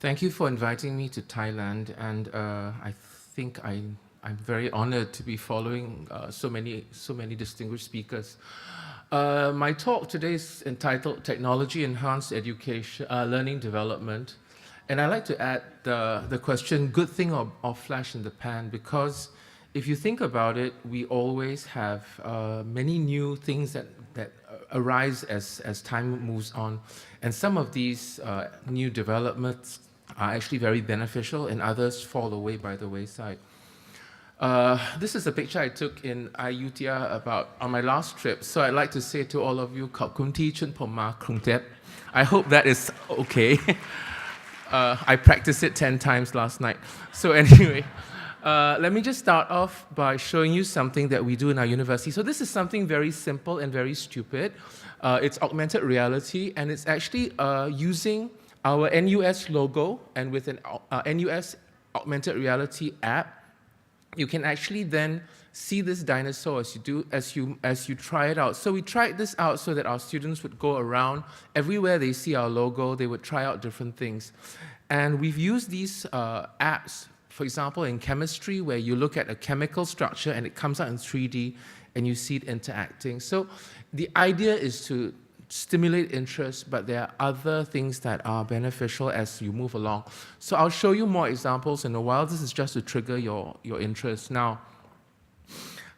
Thank you for inviting me to Thailand, and I think I'm very honored to be following so many distinguished speakers. My talk today is entitled Technology Enhanced Education, Learning Development, and I like to add the question, good thing or flash in the pan, because if you think about it, we always have many new things that arise as time moves on, and some of these new developments are actually very beneficial, and others fall away by the wayside. This is a picture I took in Ayutthaya on my last trip. So I'd like to say to all of you, "Khop kun thi chun phom ma krung thep." I hope that is okay. I practiced it 10 times last night. So anyway, let me just start off by showing you something that we do in our university. So this is something very simple and very stupid. It's augmented reality, and it's actually using our NUS logo, and with an NUS augmented reality app, you can actually then see this dinosaur as you try it out. So we tried this out so that our students would go around everywhere they see our logo, they would try out different things. And we've used these apps, for example, in chemistry, where you look at a chemical structure and it comes out in 3D and you see it interacting. So the idea is to stimulate interest, but there are other things that are beneficial as you move along. So I'll show you more examples in a while. This is just to trigger your interest. Now,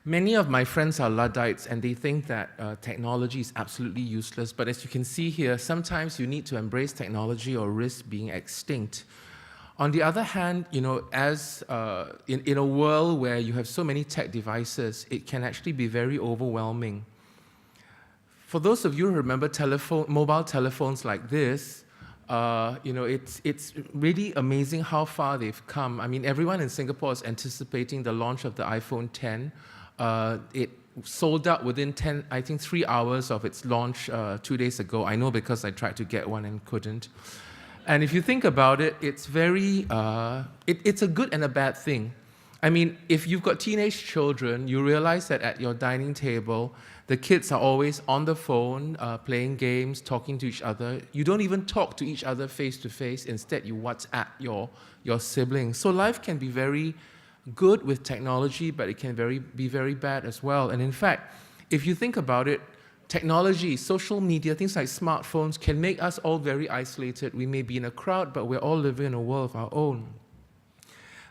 many of my friends are Luddites, and they think that technology is absolutely useless. But as you can see here, sometimes you need to embrace technology or risk being extinct. On the other hand, as in a world where you have so many tech devices, it can actually be very overwhelming. For those of you who remember mobile telephones like this, it's really amazing how far they've come. I mean, everyone in Singapore is anticipating the launch of the iPhone 10. It sold out within 3 hours of its launch 2 days ago. I know because I tried to get one and couldn't. And if you think about it, it's it's a good and a bad thing. I mean, if you've got teenage children, you realize that at your dining table, the kids are always on the phone, playing games, talking to each other. You don't even talk to each other face to face. Instead, you WhatsApp your siblings. So life can be very good with technology, but it can be very bad as well. And in fact, if you think about it, technology, social media, things like smartphones can make us all very isolated. We may be in a crowd, but we're all living in a world of our own.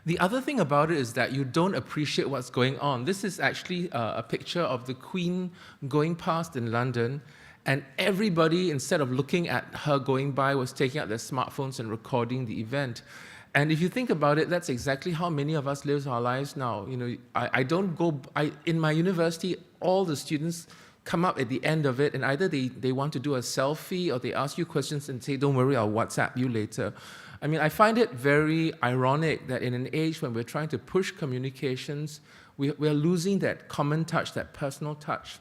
The other thing about it is that you don't appreciate what's going on. This is actually a picture of the Queen going past in London, and everybody, instead of looking at her going by, was taking out their smartphones and recording the event. And if you think about it, that's exactly how many of us live our lives now. In my university, all the students come up at the end of it, and either they want to do a selfie or they ask you questions and say, "Don't worry, I'll WhatsApp you later." I mean, I find it very ironic that in an age when we're trying to push communications, we're losing that common touch, that personal touch.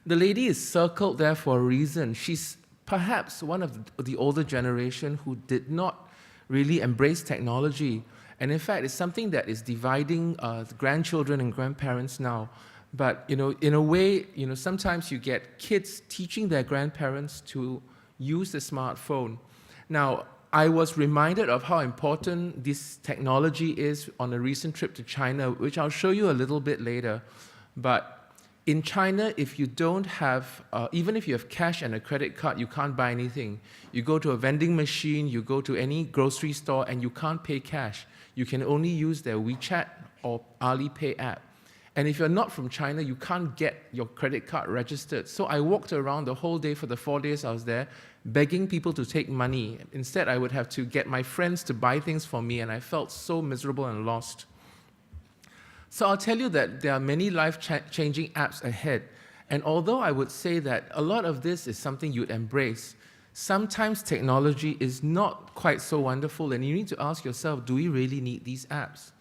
The lady is circled there for a reason. She's perhaps one of the older generation who did not really embrace technology. And in fact, it's something that is dividing the grandchildren and grandparents now. But in a way, sometimes you get kids teaching their grandparents to use the smartphone. Now, I was reminded of how important this technology is on a recent trip to China, which I'll show you a little bit later. But in China, if you don't have, even if you have cash and a credit card, you can't buy anything. You go to a vending machine, you go to any grocery store, and you can't pay cash. You can only use their WeChat or Alipay app. And if you're not from China, you can't get your credit card registered. So I walked around the whole day for the 4 days I was there, begging people to take money. Instead, I would have to get my friends to buy things for me, and I felt so miserable and lost. So I'll tell you that there are many life-changing apps ahead. And although I would say that a lot of this is something you'd embrace, sometimes technology is not quite so wonderful, and you need to ask yourself, do we really need these apps?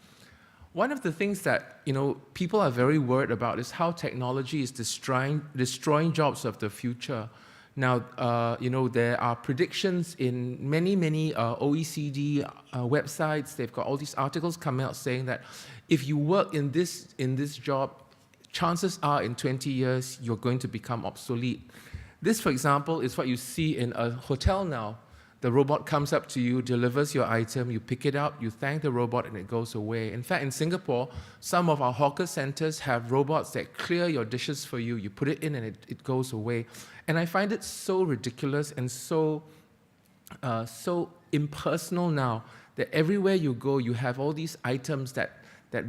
One of the things that people are very worried about is how technology is destroying jobs of the future. Now, there are predictions in many OECD websites. They've got all these articles coming out saying that if you work in this job, chances are in 20 years you're going to become obsolete. This, for example, is what you see in a hotel now. The robot comes up to you, delivers your item, you pick it up, you thank the robot, and it goes away. In fact, in Singapore, some of our hawker centers have robots that clear your dishes for you. You put it in and it goes away. And I find it so ridiculous and so impersonal now that everywhere you go, you have all these items that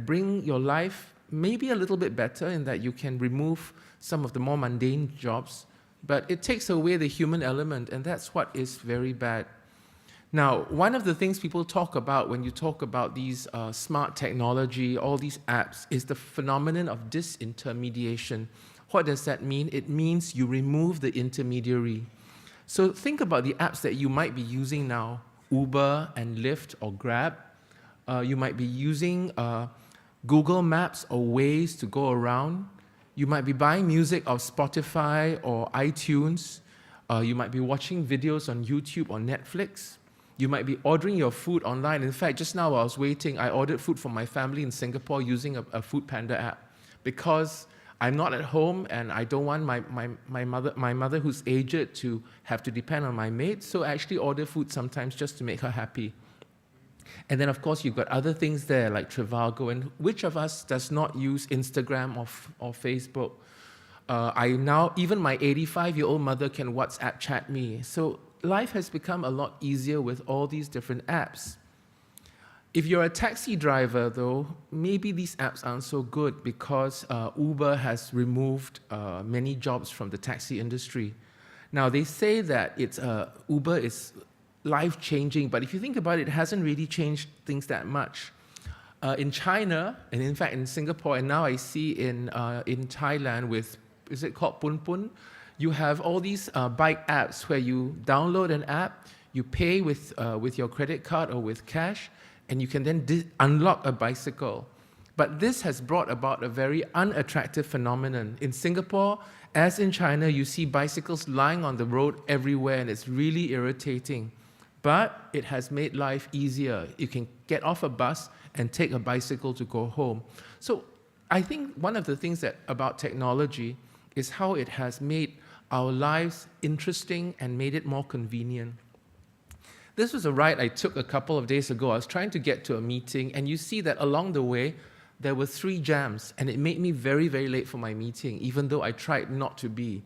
bring your life maybe a little bit better in that you can remove some of the more mundane jobs, but it takes away the human element, and that's what is very bad. Now, one of the things people talk about when you talk about these smart technology, all these apps, is the phenomenon of disintermediation. What does that mean? It means you remove the intermediary. So think about the apps that you might be using now, Uber and Lyft or Grab. You might be using Google Maps or Waze to go around. You might be buying music of Spotify or iTunes. You might be watching videos on YouTube or Netflix. You might be ordering your food online. In fact, just now while I was waiting, I ordered food for my family in Singapore using a Food Panda app because I'm not at home and I don't want my mother who's aged to have to depend on my maid, so I actually order food sometimes just to make her happy. And then, of course, you've got other things there like Trivago. And which of us does not use Instagram or Facebook? Even my 85-year-old mother can WhatsApp chat me. So life has become a lot easier with all these different apps. If you're a taxi driver, though, maybe these apps aren't so good because Uber has removed many jobs from the taxi industry. Now, they say that Uber is life-changing, but if you think about it, it hasn't really changed things that much. In China, and in fact in Singapore, and now I see in Thailand with, is it called Pun Pun? You have all these bike apps where you download an app, you pay with your credit card or with cash, and you can then unlock a bicycle. But this has brought about a very unattractive phenomenon. In Singapore, as in China, you see bicycles lying on the road everywhere, and it's really irritating. But it has made life easier. You can get off a bus and take a bicycle to go home. So I think one of the things about technology is how it has made our lives interesting and made it more convenient. This was a ride I took a couple of days ago. I was trying to get to a meeting, and you see that along the way, there were 3 jams, and it made me very, very late for my meeting, even though I tried not to be.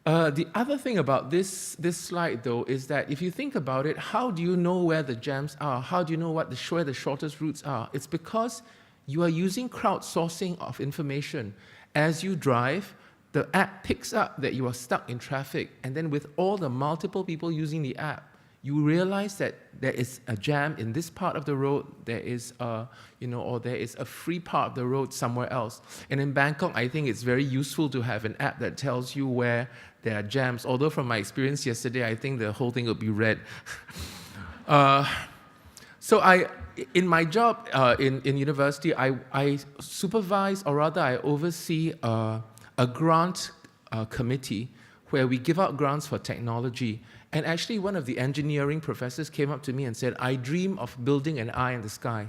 The other thing about this slide, though, is that if you think about it, how do you know where the jams are? How do you know where the shortest routes are? It's because you are using crowdsourcing of information. As you drive, the app picks up that you are stuck in traffic, and then with all the multiple people using the app, you realize that there is a jam in this part of the road, there is or there is a free part of the road somewhere else. And in Bangkok, I think it's very useful to have an app that tells you where there are jams. Although from my experience yesterday, I think the whole thing would be red. So in my job in university, I supervise, or rather I oversee a grant committee where we give out grants for technology. And actually, one of the engineering professors came up to me and said, I dream of building an eye in the sky.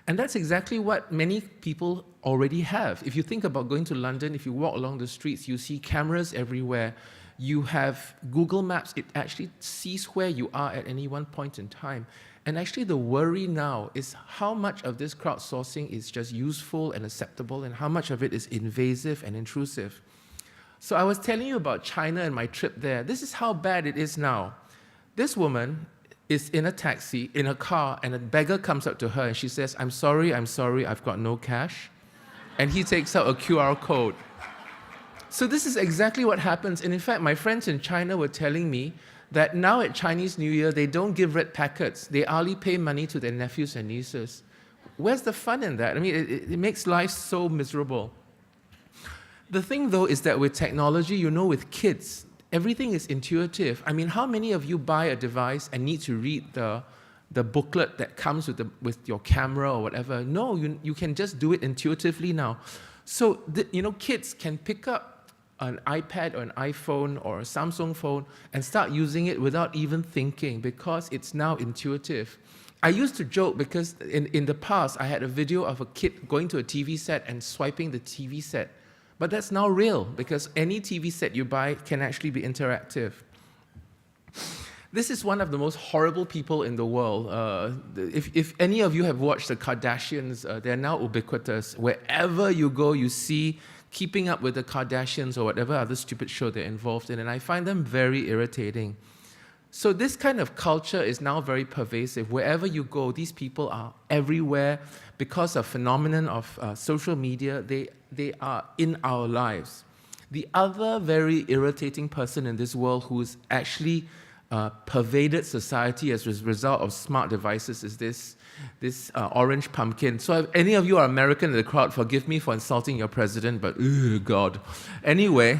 And that's exactly what many people already have. If you think about going to London, if you walk along the streets, you see cameras everywhere. You have Google Maps. It actually sees where you are at any one point in time. And actually, the worry now is how much of this crowdsourcing is just useful and acceptable, and how much of it is invasive and intrusive. So I was telling you about China and my trip there. This is how bad it is now. This woman is in a taxi, in a car, and a beggar comes up to her and she says, I'm sorry, I've got no cash. And he takes out a QR code. So this is exactly what happens. And in fact, my friends in China were telling me that now at Chinese New Year, they don't give red packets. They only pay money to their nephews and nieces. Where's the fun in that? I mean, it makes life so miserable. The thing, though, is that with technology, with kids, everything is intuitive. I mean, how many of you buy a device and need to read the booklet that comes with your camera or whatever? No, you can just do it intuitively now. So, kids can pick up an iPad or an iPhone or a Samsung phone and start using it without even thinking because it's now intuitive. I used to joke because in the past, I had a video of a kid going to a TV set and swiping the TV set. But that's now real because any TV set you buy can actually be interactive. This is one of the most horrible people in the world. If any of you have watched the Kardashians, they're now ubiquitous. Wherever you go, you see Keeping Up with the Kardashians or whatever other stupid show they're involved in, and I find them very irritating. So this kind of culture is now very pervasive. Wherever you go, these people are everywhere. Because of phenomenon of social media, they are in our lives. The other very irritating person in this world who's actually pervaded society as a result of smart devices is this orange pumpkin. So if any of you are American in the crowd, forgive me for insulting your president, but God. Anyway,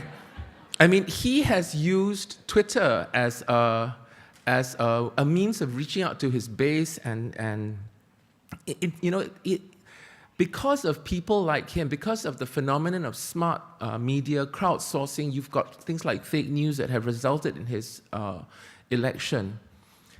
I mean, he has used Twitter as a means of reaching out to his base, and because of people like him, because of the phenomenon of smart media, crowdsourcing, you've got things like fake news that have resulted in his election.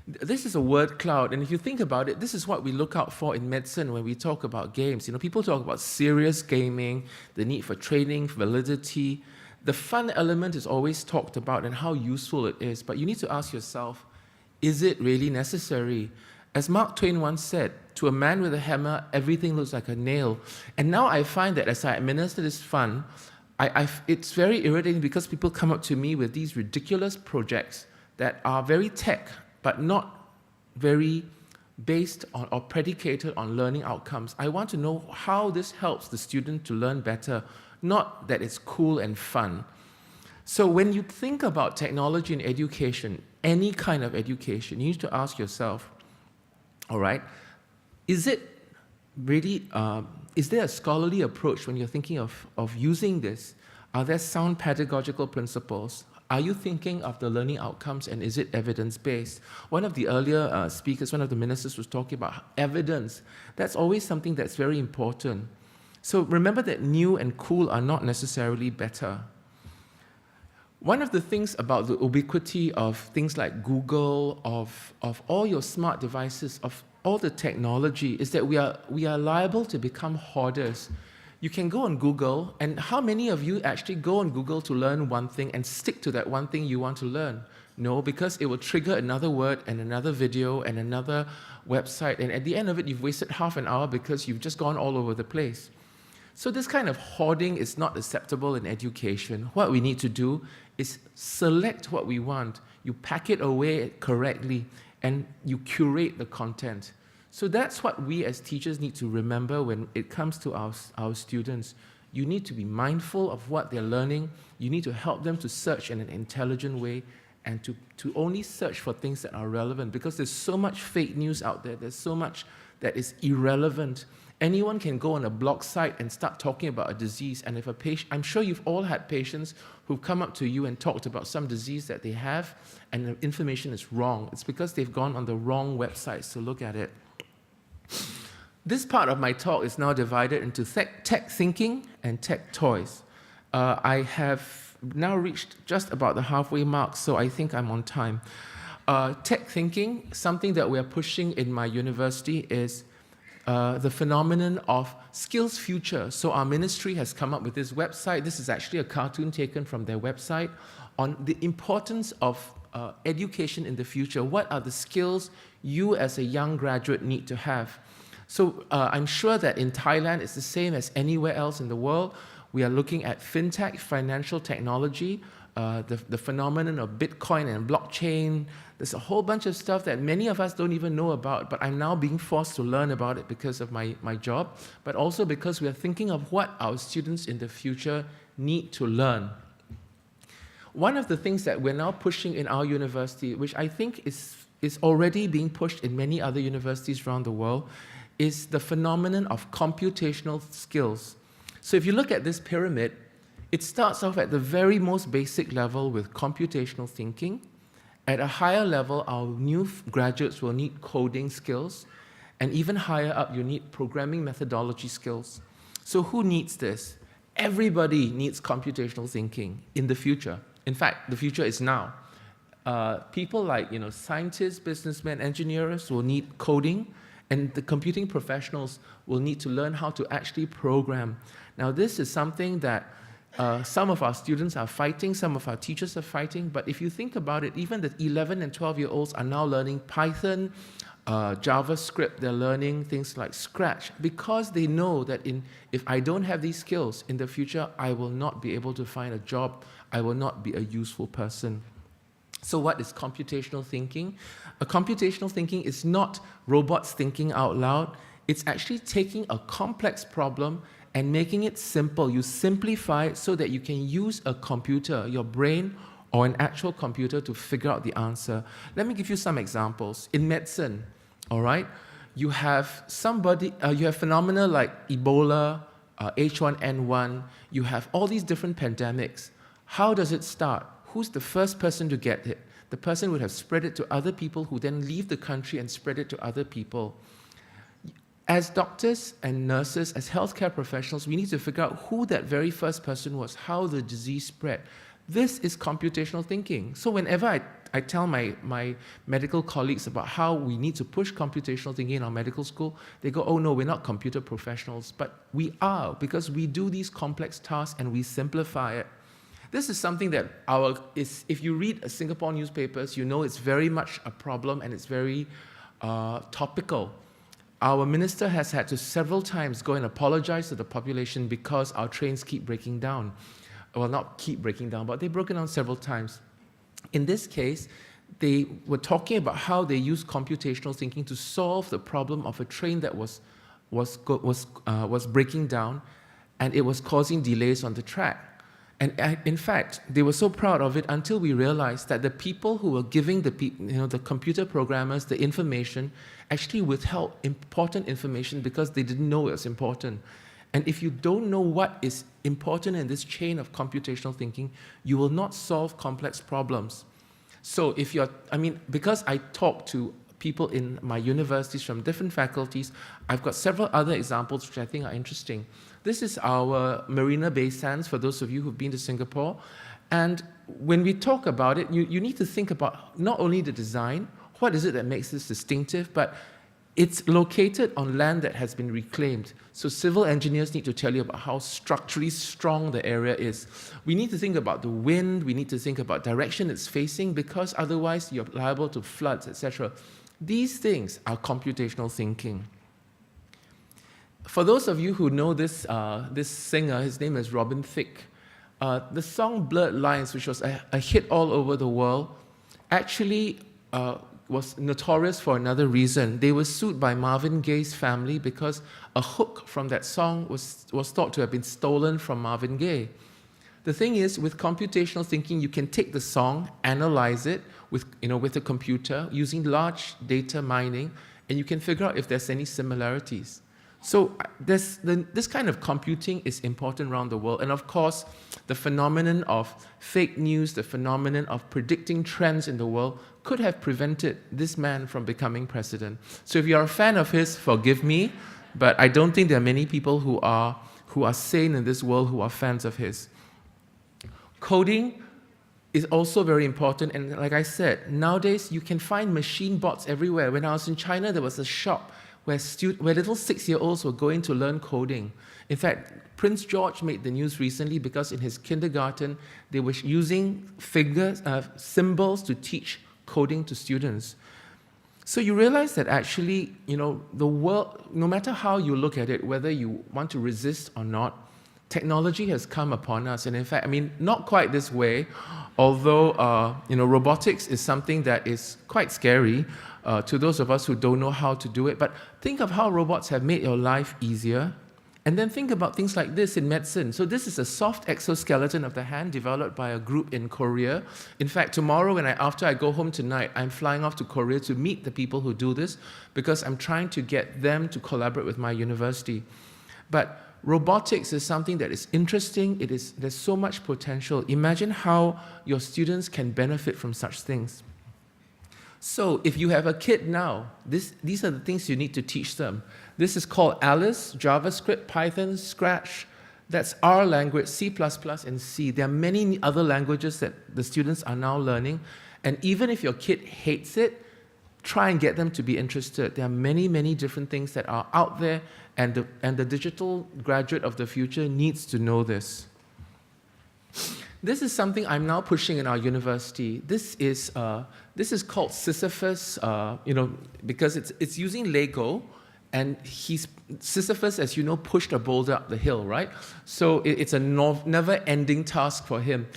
This is a word cloud, and if you think about it, this is what we look out for in medicine when we talk about games. People talk about serious gaming, the need for training, validity. The fun element is always talked about and how useful it is, but you need to ask yourself, is it really necessary? As Mark Twain once said, to a man with a hammer, everything looks like a nail. And now I find that as I administer this fun, it's very irritating because people come up to me with these ridiculous projects that are very tech, but not very based on or predicated on learning outcomes. I want to know how this helps the student to learn better, not that it's cool and fun. So when you think about technology in education, any kind of education, you need to ask yourself, all right, is it really, is there a scholarly approach when you're thinking of using this? Are there sound pedagogical principles? Are you thinking of the learning outcomes, and is it evidence-based? One of the earlier speakers, one of the ministers was talking about evidence. That's always something that's very important. So remember that new and cool are not necessarily better. One of the things about the ubiquity of things like Google, of all your smart devices, of all the technology, is that we are liable to become hoarders. You can go on Google, and how many of you actually go on Google to learn one thing and stick to that one thing you want to learn? No, because it will trigger another word and another video and another website, and at the end of it, you've wasted half an hour because you've just gone all over the place. So this kind of hoarding is not acceptable in education. What we need to do is select what we want. You pack it away correctly, and you curate the content. So that's what we as teachers need to remember when it comes to our students. You need to be mindful of what they're learning. You need to help them to search in an intelligent way and to only search for things that are relevant, because there's so much fake news out there. There's so much that is irrelevant. Anyone can go on a blog site and start talking about a disease, and if a patient, I'm sure you've all had patients who've come up to you and talked about some disease that they have, and the information is wrong. It's because they've gone on the wrong websites to look at it. This part of my talk is now divided into tech thinking and tech toys. I have now reached just about the halfway mark, so I think I'm on time. Tech thinking, something that we're pushing in my university, is the phenomenon of skills future. So our ministry has come up with this website. This is actually a cartoon taken from their website on the importance of education in the future. What are the skills you as a young graduate need to have? So I'm sure that in Thailand it's the same as anywhere else in the world. We are looking at fintech, financial technology, the phenomenon of Bitcoin and blockchain. There's a whole bunch of stuff that many of us don't even know about, but I'm now being forced to learn about it because of my job, but also because we are thinking of what our students in the future need to learn. One of the things that we're now pushing in our university, which I think is already being pushed in many other universities around the world, is the phenomenon of computational skills. So if you look at this pyramid, it starts off at the very most basic level with computational thinking. At a higher level, our new graduates will need coding skills, and even higher up, you need programming methodology skills. So who needs this? Everybody needs computational thinking in the future. In fact, the future is now. People like scientists, businessmen, engineers will need coding, and the computing professionals will need to learn how to actually program. Now, this is something that Some of our students are fighting, some of our teachers are fighting, but if you think about it, even the 11 and 12-year-olds are now learning Python, JavaScript, they're learning things like Scratch, because they know that if I don't have these skills, in the future, I will not be able to find a job, I will not be a useful person. So what is computational thinking? Computational thinking is not robots thinking out loud, it's actually taking a complex problem and making it simple. You simplify it so that you can use a computer, your brain, or an actual computer to figure out the answer. Let me give you some examples. In medicine, all right, you have phenomena like Ebola, H1N1, you have all these different pandemics. How does it start? Who's the first person to get it? The person would have spread it to other people who then leave the country and spread it to other people. As doctors and nurses, as healthcare professionals, we need to figure out who that very first person was, how the disease spread. This is computational thinking. So whenever I tell my medical colleagues about how we need to push computational thinking in our medical school, they go, oh no, we're not computer professionals. But we are, because we do these complex tasks and we simplify it. This is something that if you read Singapore newspapers, you know it's very much a problem and it's very topical. Our minister has had to several times go and apologize to the population because our trains keep breaking down. Well, not keep breaking down, but they've broken down several times. In this case, they were talking about how they use computational thinking to solve the problem of a train that was breaking down, and it was causing delays on the track. And in fact, they were so proud of it until we realized that the people who were giving the computer programmers the information actually withheld important information because they didn't know it was important. And if you don't know what is important in this chain of computational thinking, you will not solve complex problems. So because I talk to people in my universities from different faculties, I've got several other examples which I think are interesting. This is our Marina Bay Sands, for those of you who've been to Singapore. And when we talk about it, you need to think about not only the design, what is it that makes this distinctive, but it's located on land that has been reclaimed. So civil engineers need to tell you about how structurally strong the area is. We need to think about the wind, we need to think about direction it's facing, because otherwise you're liable to floods, etc. These things are computational thinking. For those of you who know this singer, his name is Robin Thicke. The song Blurred Lines, which was a hit all over the world, actually was notorious for another reason. They were sued by Marvin Gaye's family because a hook from that song was thought to have been stolen from Marvin Gaye. The thing is, with computational thinking, you can take the song, analyze it with a computer using large data mining, and you can figure out if there's any similarities. So this kind of computing is important around the world. And of course, the phenomenon of fake news, the phenomenon of predicting trends in the world could have prevented this man from becoming president. So if you're a fan of his, forgive me, but I don't think there are many people who are sane in this world who are fans of his. Coding is also very important. And like I said, nowadays you can find machine bots everywhere. When I was in China, there was a shop where little 6-year-olds were going to learn coding. In fact, Prince George made the news recently because in his kindergarten, they were using symbols to teach coding to students. So you realize that actually, the world, no matter how you look at it, whether you want to resist or not, technology has come upon us. And in fact, not quite this way, although, robotics is something that is quite scary to those of us who don't know how to do it. But think of how robots have made your life easier. And then think about things like this in medicine. So this is a soft exoskeleton of the hand developed by a group in Korea. In fact, tomorrow, after I go home tonight, I'm flying off to Korea to meet the people who do this because I'm trying to get them to collaborate with my university. But robotics is something that is interesting. There's so much potential. Imagine how your students can benefit from such things. So if you have a kid now, these are the things you need to teach them. This is called Alice, JavaScript, Python, Scratch. That's R language, C++, and C. There are many other languages that the students are now learning. And even if your kid hates it, try and get them to be interested. There are many, many different things that are out there, and the digital graduate of the future needs to know this. This is something I'm now pushing in our university. This is called Sisyphus, because it's using Lego, and Sisyphus, as you know, pushed a boulder up the hill, right? So it's a never-ending task for him.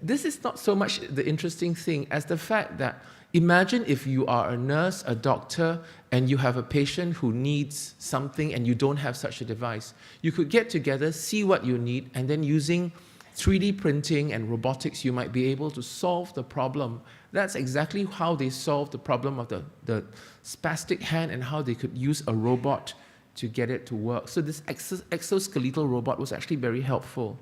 This is not so much the interesting thing as the fact that imagine if you are a nurse, a doctor, and you have a patient who needs something and you don't have such a device. You could get together, see what you need, and then using 3D printing and robotics, you might be able to solve the problem. That's exactly how they solved the problem of the spastic hand and how they could use a robot to get it to work. So this exoskeletal robot was actually very helpful.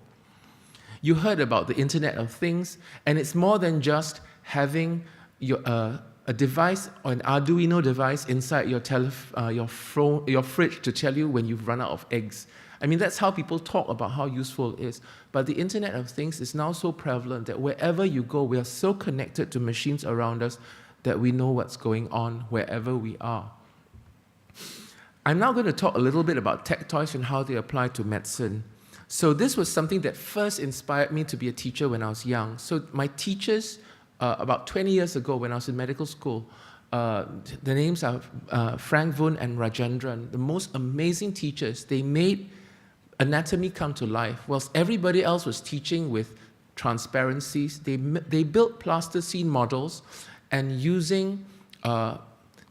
You heard about the Internet of Things, and it's more than just having a device or an Arduino device inside your fridge to tell you when you've run out of eggs. I mean, that's how people talk about how useful it is. But the Internet of Things is now so prevalent that wherever you go, we are so connected to machines around us that we know what's going on wherever we are. I'm now going to talk a little bit about tech toys and how they apply to medicine. So this was something that first inspired me to be a teacher when I was young. So my teachers, about 20 years ago when I was in medical school, the names are Frank Vun and Rajendran, the most amazing teachers. They made anatomy come to life. Whilst everybody else was teaching with transparencies, they built plasticine models, and using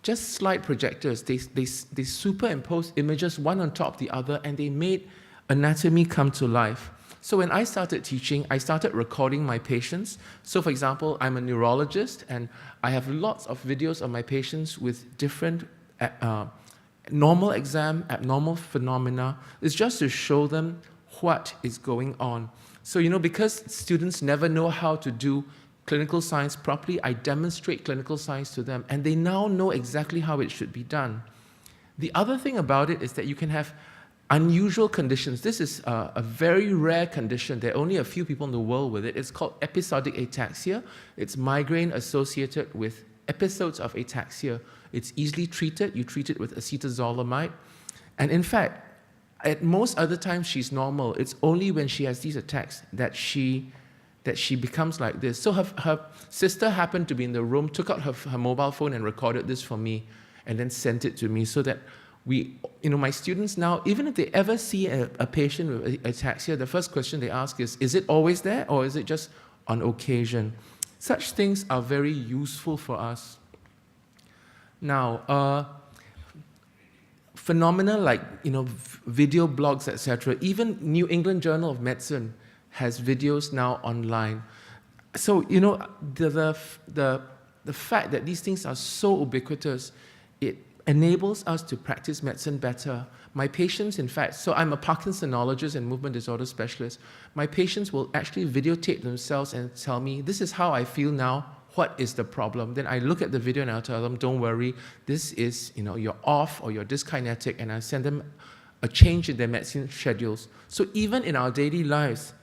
just slide projectors, they superimposed images one on top of the other, and they made anatomy come to life. So when I started teaching, I started recording my patients. So for example, I'm a neurologist, and I have lots of videos of my patients with different normal exam, abnormal phenomena. It's just to show them what is going on. So, because students never know how to do clinical science properly, I demonstrate clinical science to them, and they now know exactly how it should be done. The other thing about it is that you can have unusual conditions. This is a very rare condition. There are only a few people in the world with it. It's called episodic ataxia. It's migraine associated with episodes of ataxia. It's easily treated. You treat it with acetazolamide. And in fact, at most other times she's normal. It's only when she has these attacks that she becomes like this. So her sister happened to be in the room, took out her mobile phone and recorded this for me, and then sent it to me so that my students now, even if they ever see a patient with ataxia, the first question they ask is it always there, or is it just on occasion? Such things are very useful for us. Now, phenomena like video blogs, etc. Even New England Journal of Medicine has videos now online. So the fact that these things are so ubiquitous, it enables us to practice medicine better. My patients, in fact, so I'm a Parkinsonologist and movement disorder specialist. My patients will actually videotape themselves and tell me, this is how I feel now, what is the problem? Then I look at the video and I'll tell them, don't worry, this is, you're off or you're dyskinetic, and I send them a change in their medicine schedules. So even in our daily lives,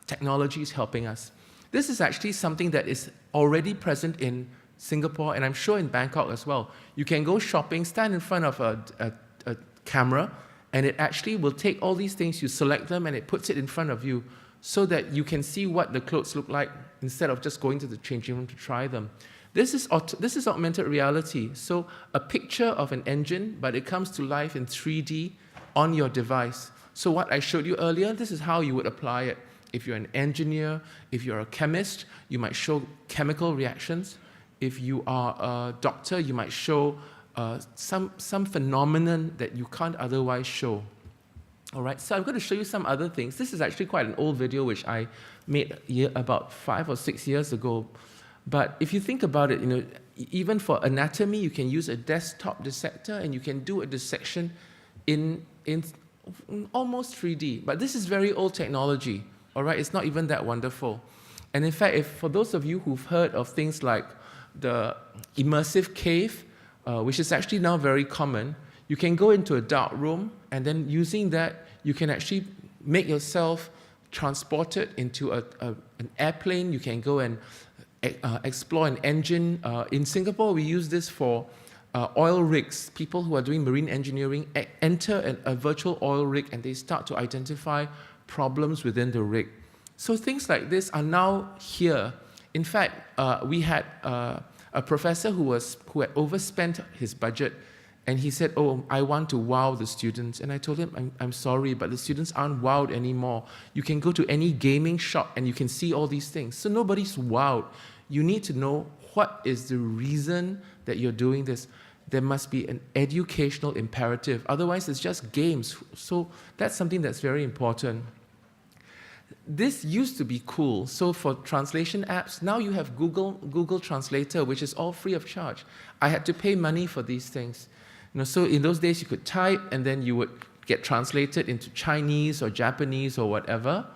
technology is helping us. This is actually something that is already present in Singapore, and I'm sure in Bangkok as well. You can go shopping, stand in front of a camera, and it actually will take all these things, you select them, and it puts it in front of you so that you can see what the clothes look like instead of just going to the changing room to try them. This is augmented reality. So a picture of an engine, but it comes to life in 3D on your device. So what I showed you earlier, this is how you would apply it. If you're an engineer, if you're a chemist, you might show chemical reactions. If you are a doctor, you might show some phenomenon that you can't otherwise show. All right, so I'm going to show you some other things. This is actually quite an old video which I made about 5 or 6 years ago. But if you think about it, even for anatomy, you can use a desktop dissector and you can do a dissection in almost 3D. But this is very old technology, all right? It's not even that wonderful. And in fact, for those of you who've heard of things like the immersive cave, which is actually now very common, you can go into a dark room, and then using that, you can actually make yourself transported into an airplane. You can go and explore an engine. In Singapore, we use this for oil rigs. People who are doing marine engineering enter a virtual oil rig, and they start to identify problems within the rig. So things like this are now here. In fact, we had a professor who had overspent his budget, and he said, "Oh, I want to wow the students." And I told him, I'm sorry, but the students aren't wowed anymore. You can go to any gaming shop and you can see all these things. So nobody's wowed. You need to know what is the reason that you're doing this. There must be an educational imperative. Otherwise, it's just games. So that's something that's very important. This used to be cool. So for translation apps, now you have Google Translator, which is all free of charge. I had to pay money for these things. So in those days, you could type, and then you would get translated into Chinese or Japanese or whatever.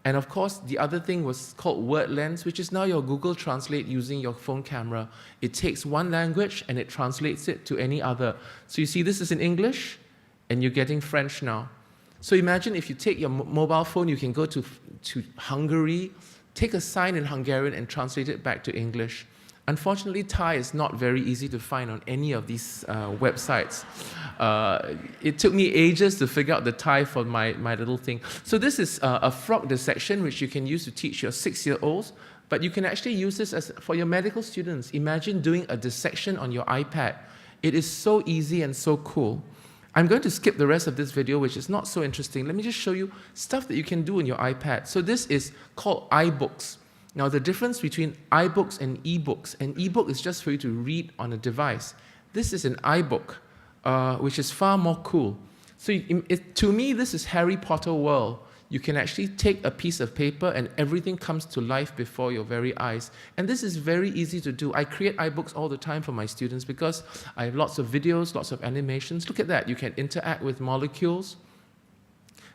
And of course, the other thing was called Word Lens, which is now your Google Translate using your phone camera. It takes one language and it translates it to any other. So you see, this is in English, and you're getting French now. So imagine if you take your mobile phone, you can go to Hungary, take a sign in Hungarian and translate it back to English. Unfortunately, Thai is not very easy to find on any of these websites. It took me ages to figure out the Thai for my little thing. So this is a frog dissection, which you can use to teach your 6-year-olds, but you can actually use this for your medical students. Imagine doing a dissection on your iPad. It is so easy and so cool. I'm going to skip the rest of this video, which is not so interesting. Let me just show you stuff that you can do on your iPad. So this is called iBooks. Now, the difference between iBooks and eBooks, an eBook is just for you to read on a device. This is an iBook, which is far more cool. So to me, this is Harry Potter world. You can actually take a piece of paper and everything comes to life before your very eyes. And this is very easy to do. I create iBooks all the time for my students because I have lots of videos, lots of animations. Look at that. You can interact with molecules.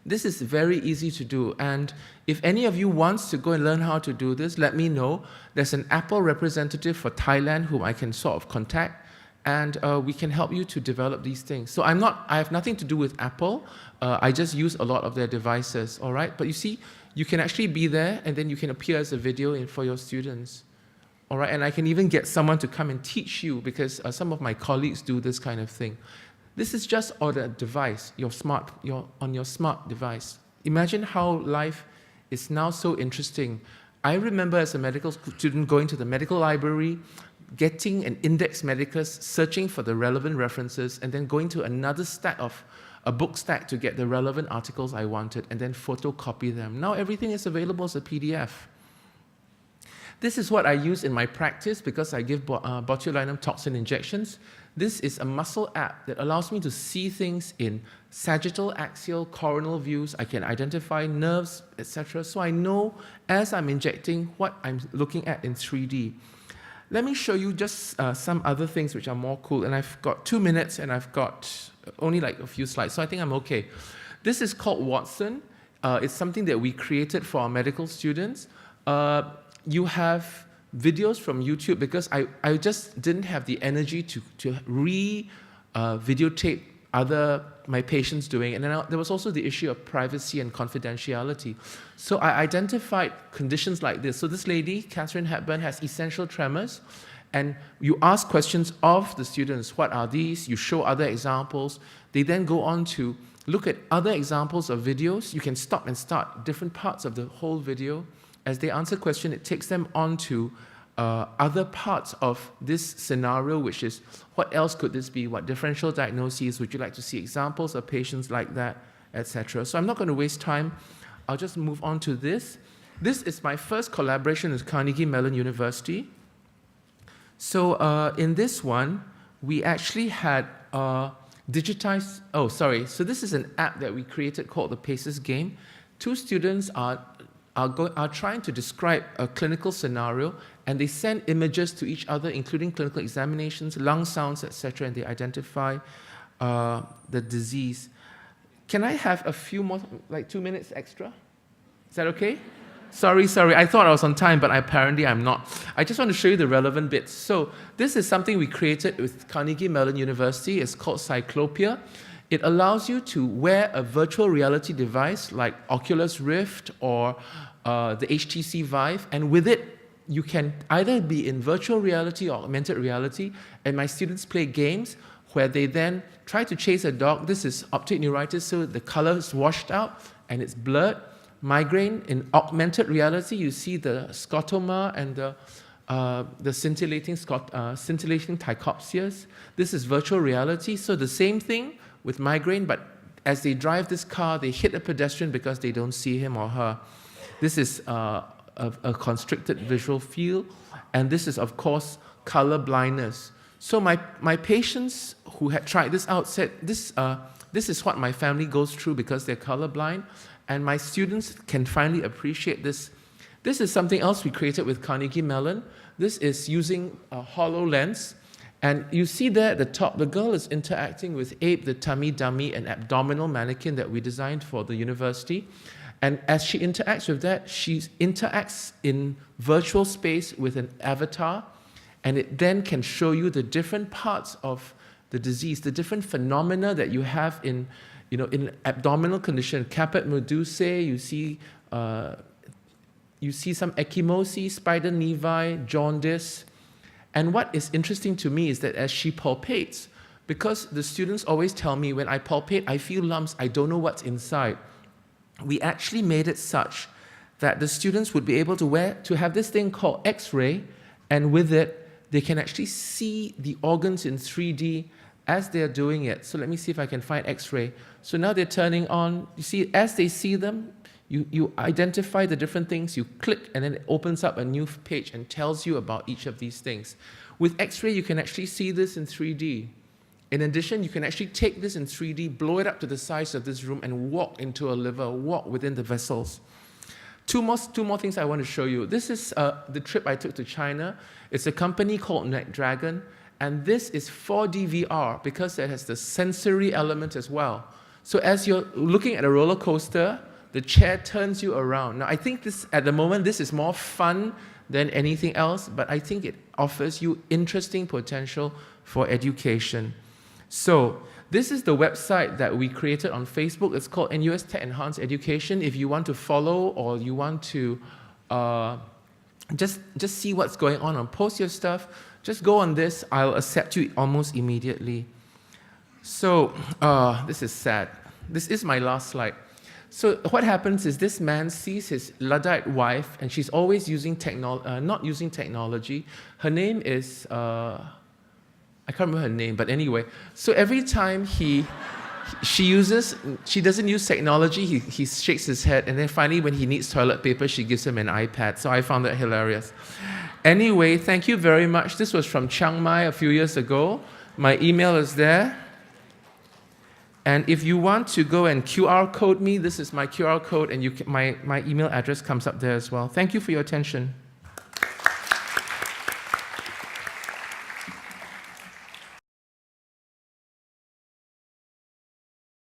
This is very easy to do, and if any of you wants to go and learn how to do this, let me know. There's an Apple representative for Thailand whom I can sort of contact, and we can help you to develop these things. So I have nothing to do with Apple. I just use a lot of their devices, all right? But you see, you can actually be there, and then you can appear as a video for your students, all right? And I can even get someone to come and teach you because some of my colleagues do this kind of thing. This is just on a device, on your smart device. Imagine how life is now so interesting. I remember as a medical student going to the medical library, getting an index medicus, searching for the relevant references, and then going to another a book stack to get the relevant articles I wanted, and then photocopy them. Now everything is available as a PDF. This is what I use in my practice because I give botulinum toxin injections. This is a muscle app that allows me to see things in sagittal, axial, coronal views. I can identify nerves, etc. So I know as I'm injecting what I'm looking at in 3D. Let me show you just some other things which are more cool. And I've got 2 minutes and I've got only like a few slides, so I think I'm okay. This is called Watson. It's something that we created for our medical students. You have videos from YouTube because I just didn't have the energy to videotape my patients doing it. And then there was also the issue of privacy and confidentiality. So I identified conditions like this. So this lady, Catherine Hepburn, has essential tremors. And you ask questions of the students, what are these? You show other examples. They then go on to look at other examples of videos. You can stop and start different parts of the whole video. As they answer question, it takes them on to other parts of this scenario, which is, what else could this be? What differential diagnoses would you like to see? Examples of patients like that, etc. So I'm not going to waste time. I'll just move on to this. This is my first collaboration with Carnegie Mellon University. So in this one, we actually had digitized, so this is an app that we created called the Paces Game. 2 students are trying to describe a clinical scenario, and they send images to each other, including clinical examinations, lung sounds, etc., and they identify the disease. Can I have a few more, like 2 minutes extra? Is that okay? Sorry, I thought I was on time, but apparently I'm not. I just want to show you the relevant bits. So this is something we created with Carnegie Mellon University. It's called Cyclopia. It allows you to wear a virtual reality device like Oculus Rift or the HTC Vive, and with it, you can either be in virtual reality or augmented reality, and my students play games where they then try to chase a dog. This is optic neuritis, so the color is washed out and it's blurred, migraine in augmented reality. You see the scotoma and the scintillating tachopsias. This is virtual reality. So the same thing with migraine, but as they drive this car, they hit a pedestrian because they don't see him or her. This is a constricted visual field, and this is, of course, color blindness. So my patients who had tried this out said, this is what my family goes through because they're colorblind, and my students can finally appreciate this. This is something else we created with Carnegie Mellon. This is using a HoloLens. And you see there at the top, the girl is interacting with Abe, the tummy dummy and abdominal mannequin that we designed for the university. And as she interacts with that, she interacts in virtual space with an avatar, and it then can show you the different parts of the disease, the different phenomena that you have in abdominal condition, caput medusae, you see some ecchymosis, spider nevi, jaundice. And what is interesting to me is that as she palpates, because the students always tell me, when I palpate, I feel lumps, I don't know what's inside. We actually made it such that the students would be able to have this thing called X-ray, and with it, they can actually see the organs in 3D as they're doing it. So let me see if I can find X-ray. So now they're turning on. You see, as they see them, you identify the different things, you click, and then it opens up a new page and tells you about each of these things. With X-ray, you can actually see this in 3D. In addition, you can actually take this in 3D, blow it up to the size of this room, and walk into a liver, walk within the vessels. Two more things I want to show you. This is the trip I took to China. It's a company called NetDragon, and this is 4D VR because it has the sensory element as well. So as you're looking at a roller coaster, the chair turns you around. Now, I think at the moment, this is more fun than anything else, but I think it offers you interesting potential for education. So this is the website that we created on Facebook. It's called NUS Tech Enhanced Education. If you want to follow or you want to just see what's going on post your stuff, just go on this. I'll accept you almost immediately. So this is sad. This is my last slide. So what happens is this man sees his Luddite wife, and she's always not using technology. Her name is, I can't remember her name, but anyway. So every time she doesn't use technology, he shakes his head, and then finally when he needs toilet paper, she gives him an iPad. So I found that hilarious. Anyway, thank you very much. This was from Chiang Mai a few years ago. My email is there. And if you want to go and QR code me, this is my QR code, and my email address comes up there as well. Thank you for your attention.